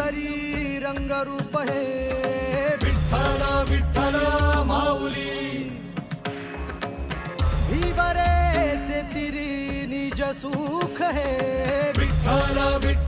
परी रंगरूप हे विठ्ठल विठ्ठल माऊली भीवरेचे तिरी निज सुख हे विठ्ठल विठ्ठल